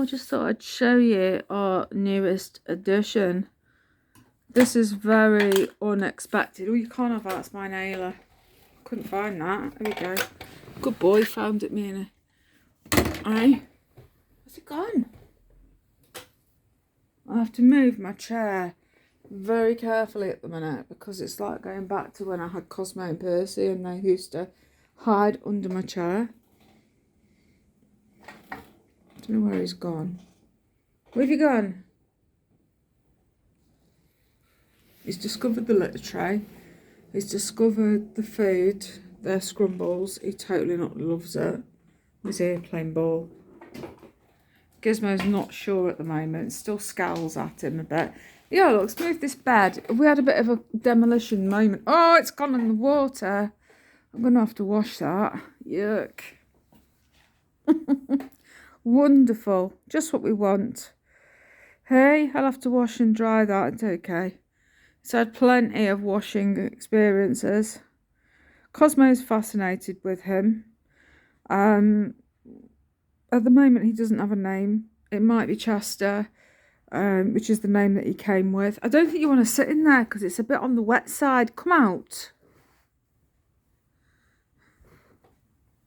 I just thought I'd show you our newest addition. This is very unexpected. Oh, you can't have that, it's my nailer. Couldn't find that. There we go. Good boy, found it, Mina. Aye. Where's it gone? I have to move my chair very carefully at the minute because it's like going back to when I had Cosmo and Percy and they used to hide under my chair. I don't know where he's gone. Where have you gone? He's discovered the litter tray. He's discovered the food. They're scrumbles. He totally not loves it. He's here playing ball. Gizmo's not sure at the moment. Still scowls at him a bit. Yeah, look, let's move this bed. We had a bit of a demolition moment. Oh, it's gone in the water. I'm going to have to wash that. Yuck. Wonderful. Just what we want. Hey, I'll have to wash and dry that. It's okay. It's had plenty of washing experiences. Cosmo's fascinated with him. At the moment, he doesn't have a name. It might be Chester, which is the name that he came with. I don't think you want to sit in there because it's a bit on the wet side. Come out.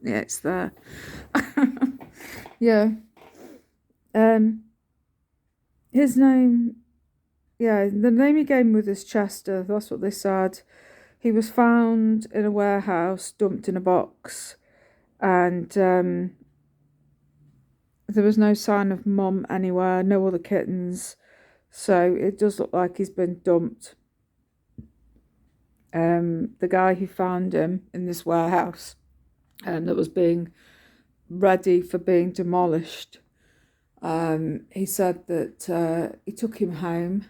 Yeah, it's there. Yeah. His name, yeah, the name he came with is Chester. That's what they said. He was found in a warehouse, dumped in a box, and there was no sign of mum anywhere, no other kittens, so it does look like he's been dumped. The guy who found him in this warehouse that was being ready for being demolished, he said that he took him home.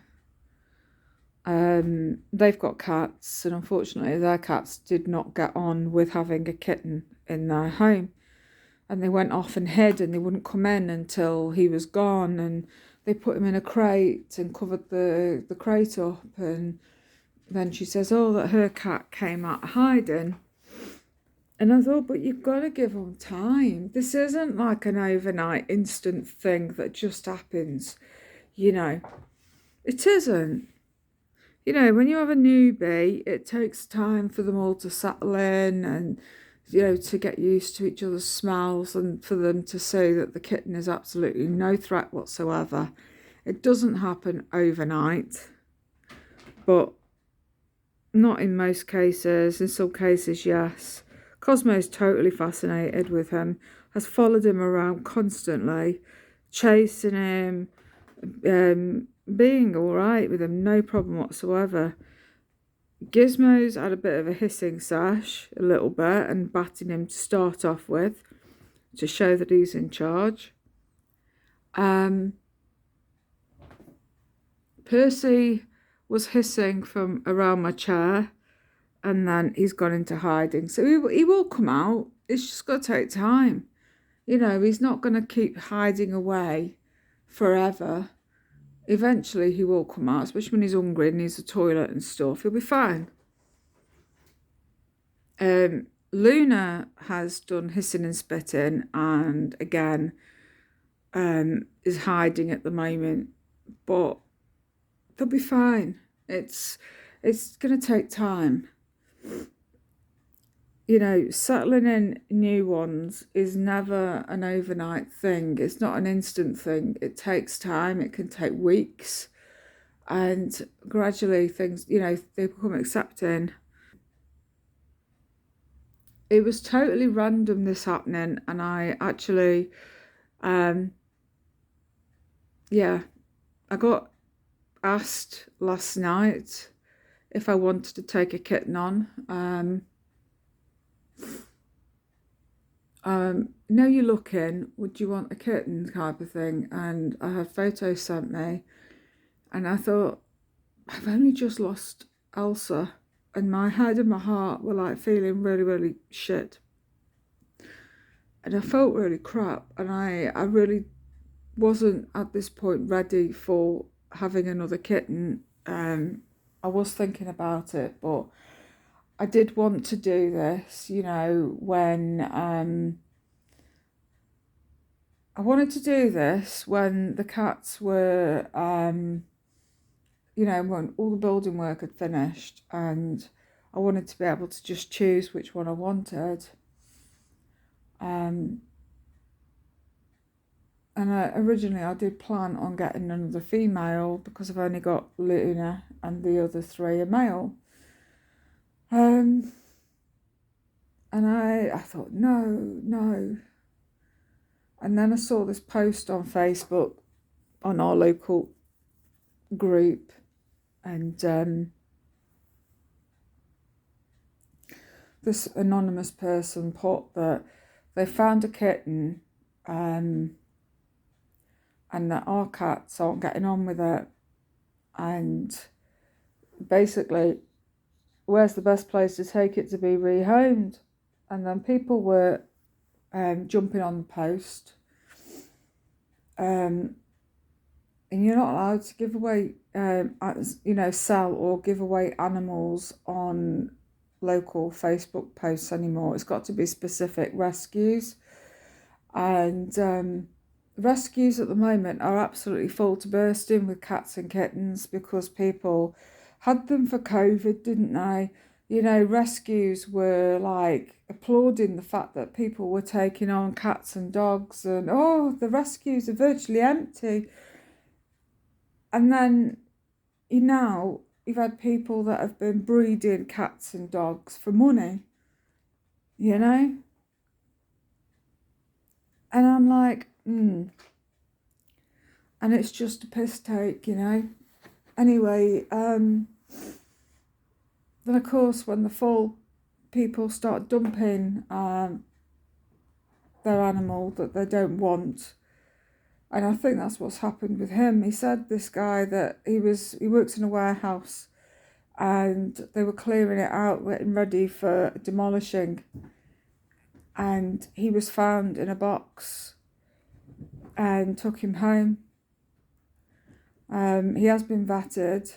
They've got cats, and unfortunately their cats did not get on with having a kitten in their home, and they went off and hid, and they wouldn't come in until he was gone, and they put him in a crate and covered the crate up, and then she says, oh, that her cat came out hiding. And I thought, but you've got to give them time. This isn't like an overnight instant thing that just happens, you know. It isn't. You know, when you have a newbie, it takes time for them all to settle in and, you know, to get used to each other's smells and for them to see that the kitten is absolutely no threat whatsoever. It doesn't happen overnight, but not in most cases. In some cases, yes. Cosmo's totally fascinated with him, has followed him around constantly, chasing him, being all right with him, no problem whatsoever. Gizmo's had a bit of a hissing sash, a little bit, and batting him to start off with, to show that he's in charge. Percy was hissing from around my chair, and then he's gone into hiding. So he will come out. It's just got to take time. You know, he's not going to keep hiding away forever. Eventually he will come out, especially when he's hungry and needs a toilet and stuff. He'll be fine. Luna has done hissing and spitting, and again is hiding at the moment, but they'll be fine. It's going to take time. You know, settling in new ones is never an overnight thing. It's not an instant thing. It takes time. It can take weeks. And gradually things, you know, they become accepting. It was totally random, this happening. And I actually, yeah, I got asked last night if I wanted to take a kitten on. Know you're looking, would you want a kitten type of thing? And I had photos sent me, and I thought, I've only just lost Elsa, and my head and my heart were like feeling really, really shit, and I felt really crap, and I really wasn't at this point ready for having another kitten. I was thinking about it, but I did want to do this, you know, when I wanted to do this when the cats were, you know, when all the building work had finished, and I wanted to be able to just choose which one I wanted. And originally I did plan on getting another female because I've only got Luna and the other 3 are male. And I thought, no. And then I saw this post on Facebook on our local group, and this anonymous person put that they found a kitten, and that our cats aren't getting on with it, and basically, where's the best place to take it to be rehomed? And then people were jumping on the post, and you're not allowed to give away, you know, sell or give away animals on local Facebook posts anymore. It's got to be specific rescues, and rescues at the moment are absolutely full to bursting with cats and kittens because people had them for COVID, didn't they? You know, rescues were like applauding the fact that people were taking on cats and dogs, and the rescues are virtually empty. And then you've had people that have been breeding cats and dogs for money, you know? And I'm like, And it's just a piss take, you know? Anyway, then of course when the full people start dumping their animal that they don't want, and I think that's what's happened with him. He said, this guy, that he works in a warehouse and they were clearing it out, getting ready for demolishing, and he was found in a box and took him home. He has been vetted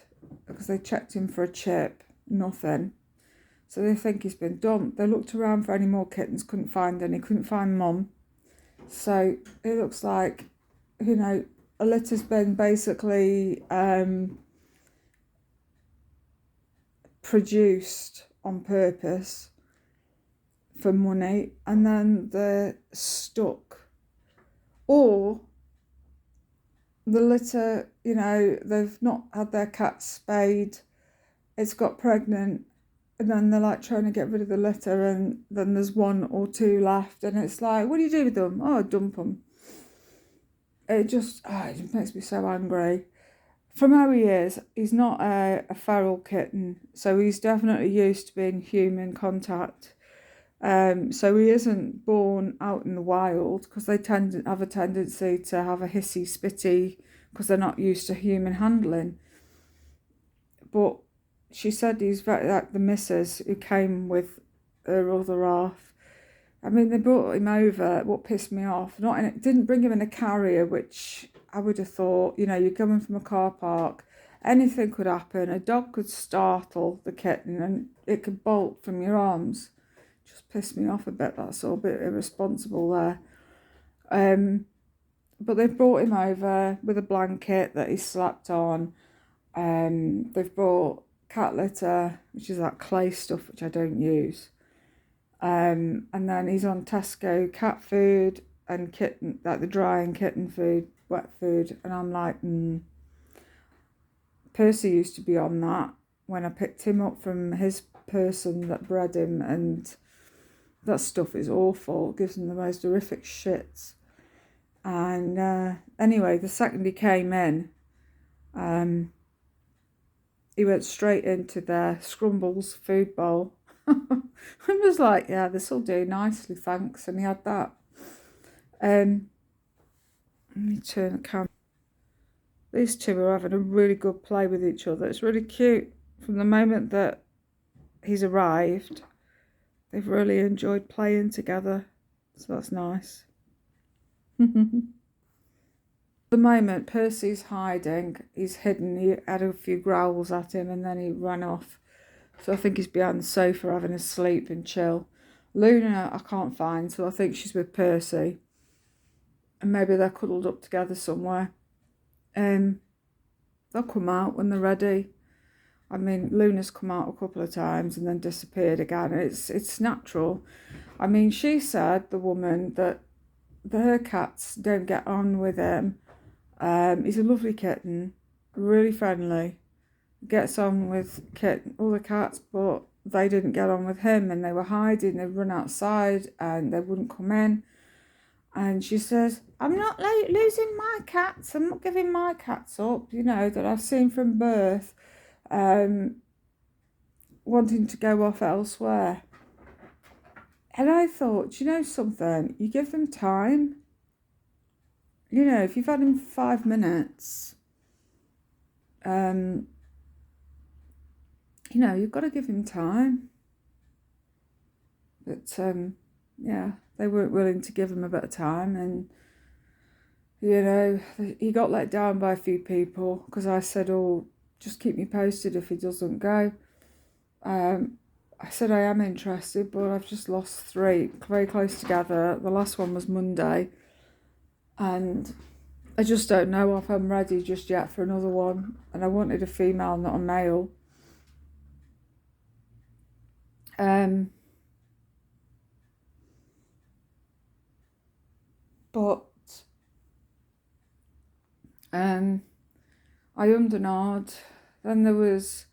because they checked him for a chip, nothing. So they think he's been dumped. They looked around for any more kittens, couldn't find any, couldn't find mum. So it looks like, you know, a litter's been basically produced on purpose for money, and then they're stuck. Or the litter, you know, they've not had their cat spayed, it's got pregnant, and then they're like trying to get rid of the litter, and then there's 1 or 2 left, and it's like, what do you do with them? Oh, dump them. It just makes me so angry. From how he is, he's not a feral kitten, so he's definitely used to being human contact. So he isn't born out in the wild, because they tend to have a tendency to have a hissy spitty because they're not used to human handling. But she said he's very like the missus who came with her other half. I mean, they brought him over. What pissed me off, didn't bring him in a carrier, which I would have thought, you know, you're coming from a car park, anything could happen. A dog could startle the kitten and it could bolt from your arms. Just pissed me off a bit, that's all, a bit irresponsible there. But they've brought him over with a blanket that he slept on. They've brought cat litter, which is that clay stuff which I don't use. And then he's on Tesco cat food and kitten, like the drying kitten food, wet food, and I'm like, Percy used to be on that when I picked him up from his person that bred him, and that stuff is awful. It gives him the most horrific shits. And anyway, the second he came in, he went straight into their Scrumbles food bowl. I was like, yeah, this'll do nicely, thanks. And he had that. Let me turn the camera. These two are having a really good play with each other. It's really cute. From the moment that he's arrived, they've really enjoyed playing together. So that's nice. At the moment, Percy's hiding. He's hidden. He had a few growls at him and then he ran off. So I think he's behind the sofa having a sleep and chill. Luna I can't find, so I think she's with Percy. and maybe they're cuddled up together somewhere. They'll come out when they're ready. I mean, Luna's come out a couple of times and then disappeared again. It's natural. I mean, she said, the woman, that her cats don't get on with him. He's a lovely kitten, really friendly, gets on with other cats, but they didn't get on with him, and they were hiding. They'd run outside and they wouldn't come in. And she says, I'm not losing my cats. I'm not giving my cats up, that I've seen from birth, wanting to go off elsewhere. And I thought, something? You give them time. If you've had him for 5 minutes, you've got to give him time. But, yeah, they weren't willing to give him a bit of time. And, he got let down by a few people because I said, just keep me posted if he doesn't go. I said I am interested, but I've just lost 3 very close together. The last one was Monday. And I just don't know if I'm ready just yet for another one. And I wanted a female, not a male. But I ummed and ahed. Then there was,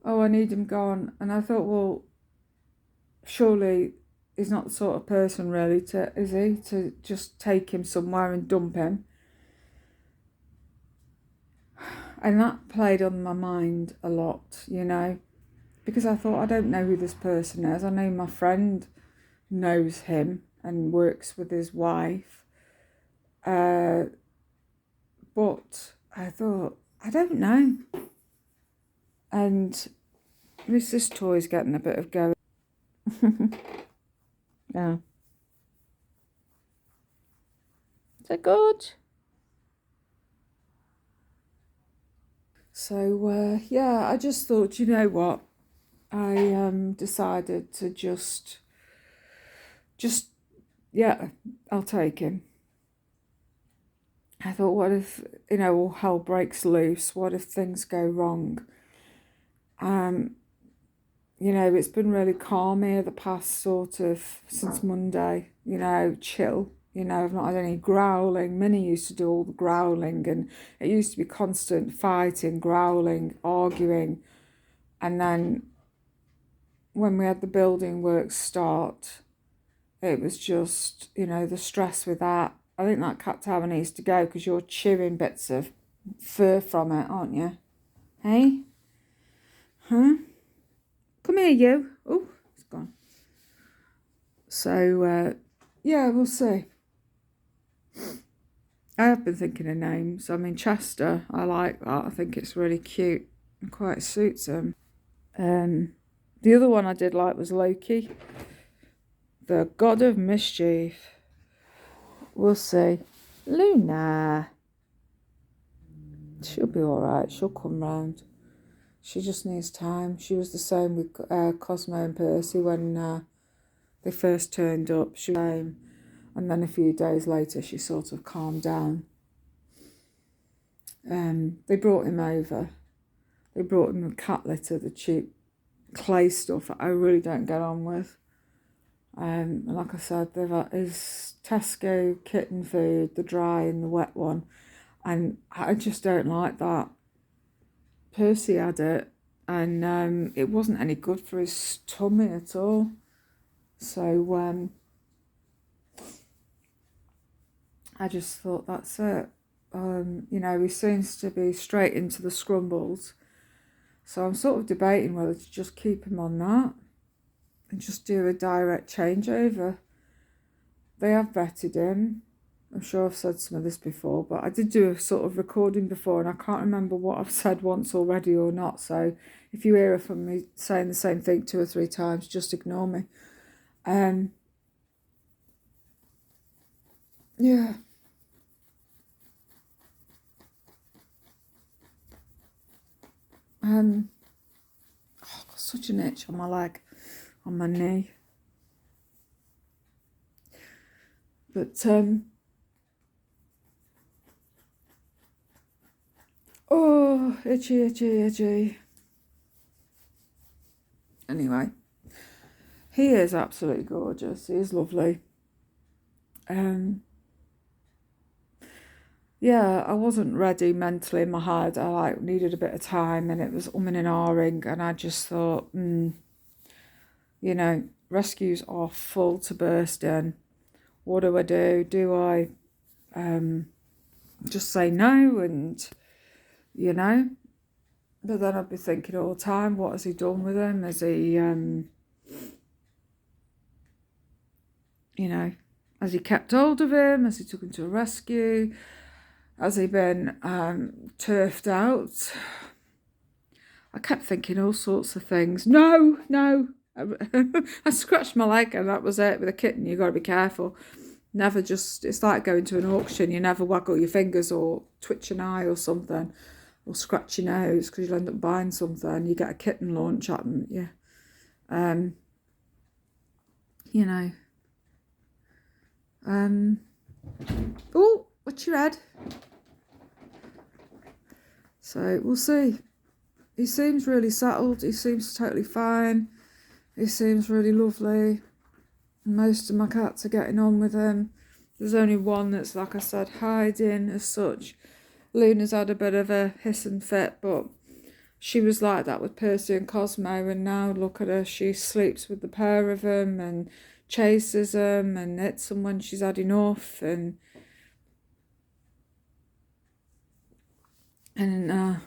I need him gone. And I thought, well, surely he's not the sort of person really to just take him somewhere and dump him. And that played on my mind a lot, because I thought, I don't know who this person is. I know my friend knows him and works with his wife. But I thought, I don't know. And at least this toy's getting a bit of go. Yeah. Is that good? So, yeah, I just thought, you know what? I decided to just, yeah, I'll take him. I thought, what if, all hell breaks loose? What if things go wrong? It's been really calm here the past sort of, since Monday, chill. I've not had any growling. Minnie used to do all the growling, and it used to be constant fighting, growling, arguing. And then when we had the building works start, it was just, the stress with that. I think that cat tower needs to go because you're chewing bits of fur from it, aren't you? Hey? Huh? Come here, you. Oh, it's gone. So, yeah, we'll see. I have been thinking of names. I mean, Chester, I like that. I think it's really cute and quite suits him. The other one I did like was Loki, the god of mischief. We'll see. Luna. She'll be all right. She'll come round. She just needs time. She was the same with Cosmo and Percy when they first turned up. She came, and then a few days later she sort of calmed down. They brought him over. They brought him the cat litter, the cheap clay stuff that I really don't get on with. And like I said, they've had his Tesco kitten food, the dry and the wet one, and I just don't like that. Percy had it, and it wasn't any good for his tummy at all. So I just thought, that's it. He seems to be straight into the scrumbles. So I'm sort of debating whether to just keep him on that and just do a direct changeover. They have vetted him. I'm sure I've said some of this before, but I did do a sort of recording before, and I can't remember what I've said once already or not. So if you hear from me saying the same thing 2 or 3 times, just ignore me. Yeah. I've got such an itch on my leg, on my knee. But Oh, itchy, itchy, itchy. Anyway, he is absolutely gorgeous. He is lovely. Yeah, I wasn't ready mentally in my head. I needed a bit of time, and it was umming and ahhing, and I just thought, you know, rescues are full to bursting. What do I do? Do I just say no and, you know? But then I'd be thinking all the time, what has he done with him? Has he, you know, has he kept hold of him? Has he took him to a rescue? Has he been turfed out? I kept thinking all sorts of things. No. I scratched my leg and that was it. With a kitten, you've got to be careful. Never just, it's like going to an auction. You never waggle your fingers or twitch an eye or something, or scratch your nose, because you'll end up buying something. You get a kitten launch at them, yeah. You know. Oh, what's your head? So we'll see. He seems really settled. He seems totally fine. He seems really lovely. Most of my cats are getting on with him. There's only one that's, like I said, hiding as such. Luna's had a bit of a hiss and fit, but she was like that with Percy and Cosmo, and now look at her. She sleeps with the pair of them and chases them and hits them when she's had enough, and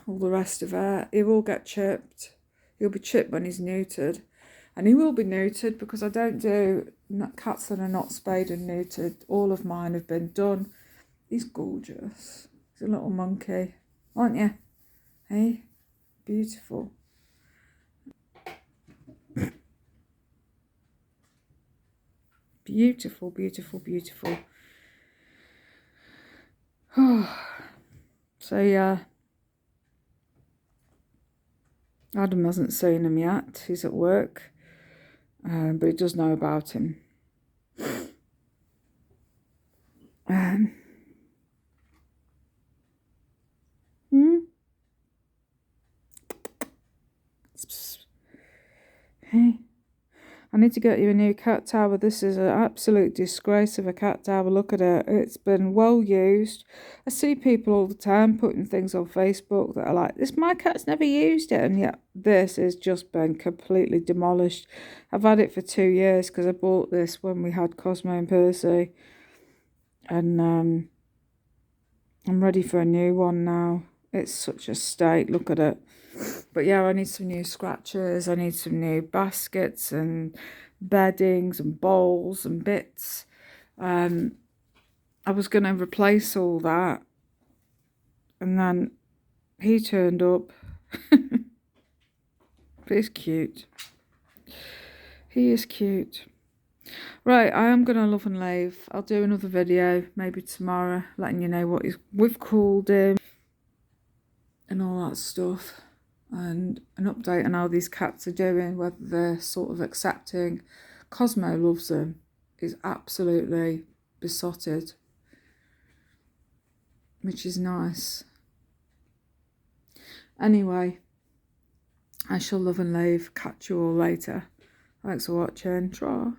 all the rest of it. He will get chipped. He'll be chipped when he's neutered. And he will be neutered, because I don't do cats that are not spayed and neutered. All of mine have been done. He's gorgeous. He's a little monkey, aren't you? Hey? Beautiful. Beautiful, beautiful, beautiful. So, yeah. Adam hasn't seen him yet. He's at work. But he does know about him. Hey, I need to get you a new cat tower. This is an absolute disgrace of a cat tower. Look at it. It's been well used. I see people all the time putting things on Facebook that are like, this, my cat's never used it. And yet this has just been completely demolished. I've had it for 2 years, because I bought this when we had Cosmo and Percy. And I'm ready for a new one now. It's such a state. Look at it. But yeah, I need some new scratchers. I need some new baskets and beddings and bowls and bits. I was going to replace all that. And then he turned up. But he's cute. He is cute. Right, I am going to love and leave. I'll do another video, maybe tomorrow, letting you know what we've called him and all that stuff. And an update on how these cats are doing, whether they're sort of accepting. Cosmo loves them. He's absolutely besotted, which is nice. Anyway, I shall love and leave. Catch you all later. Thanks for watching. Tra.